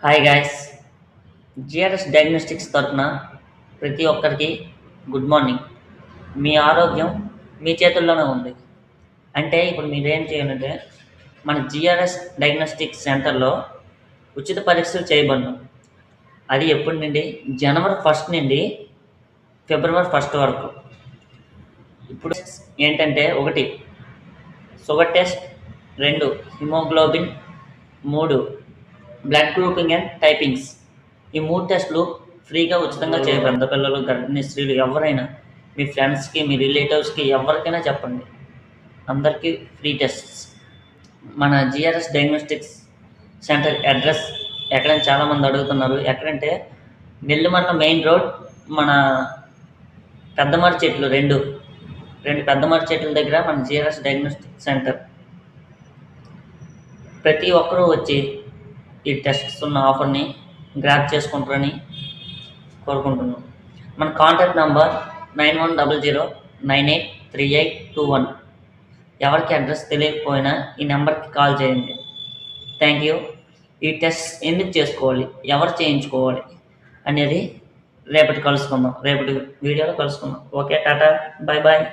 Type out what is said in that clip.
Hi guys, GRS diagnostics తరపున ప్రతి ఒక్కరికి గుడ్ మార్నింగ్. మీ ఆరోగ్యం మీ చేతుల్లోనే ఉంది. అంటే ఇప్పుడు మీరేం చేయాలంటే మన జిఆర్ఎస్ డయాగ్నోస్టిక్స్ సెంటర్లో ఉచిత పరీక్షలు చేయబడను. అది ఎప్పటి నుండి జనవరి 1 నుండి ఫిబ్రవరి 1 వరకు. ఇప్పుడు ఏంటంటే 1 sugar test, 2 haemoglobin, 3 blood grouping and typings. ఈ 3 టెస్టులు ఫ్రీగా ఉచితంగా చేయబడతాయి. పిల్లలు, గర్భిణీ స్త్రీలు ఎవరైనా మీ ఫ్రెండ్స్కి, మీ రిలేటివ్స్కి ఎవరికైనా చెప్పండి, అందరికీ ఫ్రీ టెస్ట్స్. మన జిఆర్ఎస్ డయాగ్నోస్టిక్స్ సెంటర్ అడ్రస్ ఎక్కడని చాలామంది అడుగుతున్నారు. ఎక్కడంటే నెల్లిమర్ల మెయిన్ రోడ్, మన పెద్దమర్రి చెట్లు రెండు పెద్దమర్రి చెట్ల దగ్గర మన జిఆర్ఎస్ డయాగ్నోస్టిక్ సెంటర్. ప్రతి ఒక్కరూ వచ్చి ఈ టెస్ట్స్ ఉన్న ఆఫర్ని గ్రాప్ చేసుకుంటారని కోరుకుంటున్నాం. మన కాంటాక్ట్ నంబర్ 9100983821. ఎవరికి అడ్రస్ తెలియకపోయినా ఈ నెంబర్కి కాల్ చేయండి. Thank you. ఈ టెస్ట్ ఎందుకు చేసుకోవాలి, ఎవరు చేయించుకోవాలి అనేది రేపటి వీడియోలో కలుసుకుందాం. Okay, tata, bye bye.